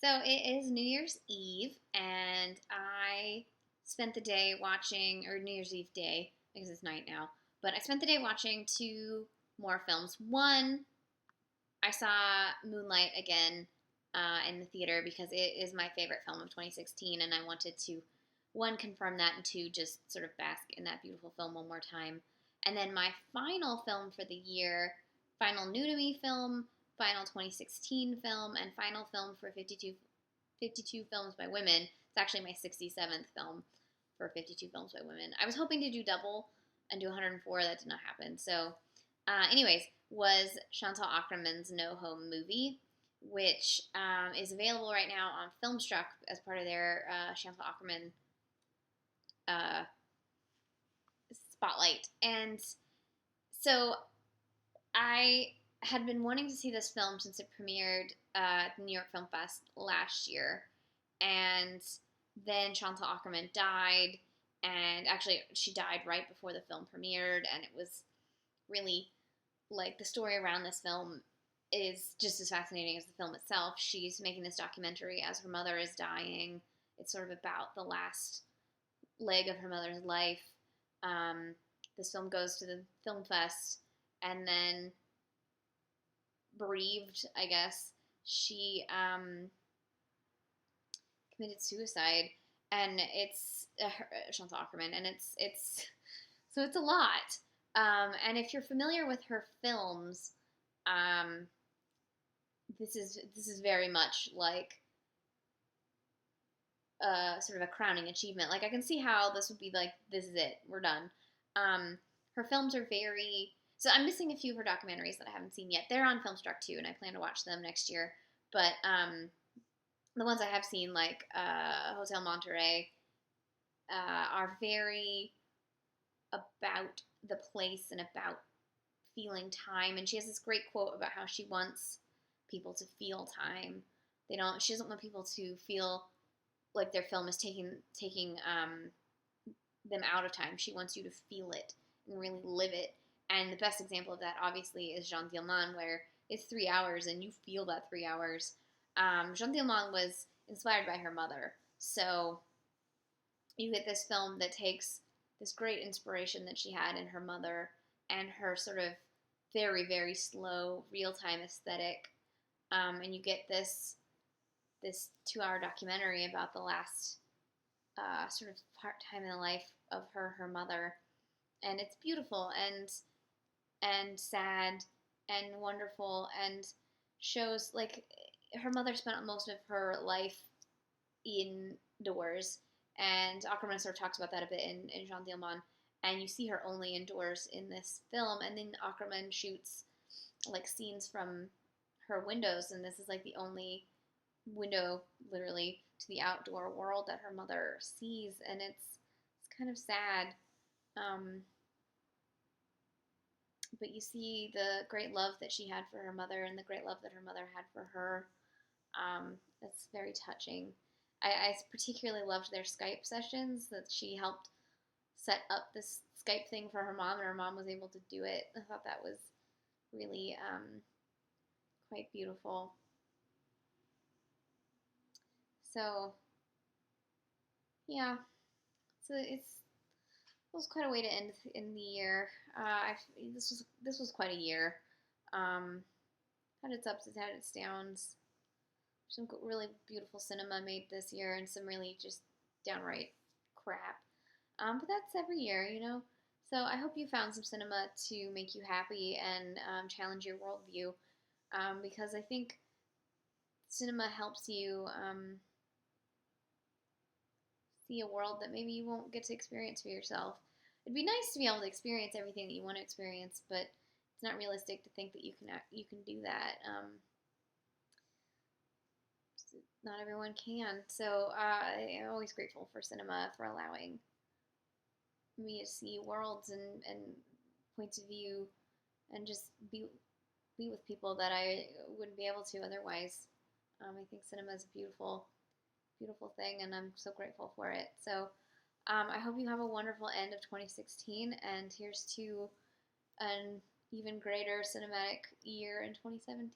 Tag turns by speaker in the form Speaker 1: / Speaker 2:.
Speaker 1: So it is New Year's Eve, and I spent the day watching, or New Year's Eve day, because it's night now, but I spent the day watching two more films. One, I saw Moonlight again in the theater because it is my favorite film of 2016, and I wanted to, one, confirm that, and two, just sort of bask in that beautiful film one more time. And then my final film for the year, final new to me film, final 2016 film, and final film for 52 films by women. It's actually my 67th film for 52 films by women. I was hoping to do double and do 104. That did not happen. So, anyways, was Chantal Akerman's No Home movie, which is available right now on Filmstruck as part of their Chantal Akerman spotlight. And so I had been wanting to see this film since it premiered at the New York Film Fest last year. And then Chantal Akerman died. And actually, she died right before the film premiered. And it was really, like, the story around this film is just as fascinating as the film itself. She's making this documentary as her mother is dying. It's sort of about the last leg of her mother's life. This film goes to the film fest, and then bereaved, I guess, she committed suicide, and it's Chantal Akerman, and it's so it's a lot. And if you're familiar with her films, this is very much like sort of a crowning achievement. Like, I can see how this would be like, this is it, we're done. Her films are very, so I'm missing a few of her documentaries that I haven't seen yet. They're on Filmstruck too, and I plan to watch them next year. But the ones I have seen, like Hotel Monterey, are very about the place and about feeling time. And she has this great quote about how she wants people to feel time. She doesn't want people to feel like their film is taking them out of time. She wants you to feel it and really live it. And the best example of that, obviously, is Jean Dielman, where it's 3 hours and you feel that 3 hours. Jean Dielman was inspired by her mother. So you get this film that takes this great inspiration that she had in her mother and her sort of very, very slow, real-time aesthetic. And you get this 2-hour documentary about the last sort of part-time in the life of her mother. And it's beautiful and sad and wonderful, and shows, like, her mother spent most of her life indoors, and Akerman sort of talks about that a bit in Jean Dielman, and you see her only indoors in this film, and then Akerman shoots, like, scenes from her windows, and this is, like, the only window, literally, to the outdoor world that her mother sees, and it's kind of sad. But you see the great love that she had for her mother and the great love that her mother had for her. It's very touching. I particularly loved their Skype sessions, that she helped set up this Skype thing for her mom, and her mom was able to do it. I thought that was really quite beautiful. So, yeah, so it was quite a way to end in the year. This was quite a year. Had its ups, it had its downs. Some really beautiful cinema made this year, and some really just downright crap. But that's every year, you know. So I hope you found some cinema to make you happy and challenge your worldview, because I think cinema helps you see a world that maybe you won't get to experience for yourself. It'd be nice to be able to experience everything that you want to experience, but it's not realistic to think that you can do that. Not everyone can. So I'm always grateful for cinema for allowing me to see worlds and points of view, and just be with people that I wouldn't be able to otherwise. I think cinema is a beautiful thing, and I'm so grateful for it. So I hope you have a wonderful end of 2016, and here's to an even greater cinematic year in 2017.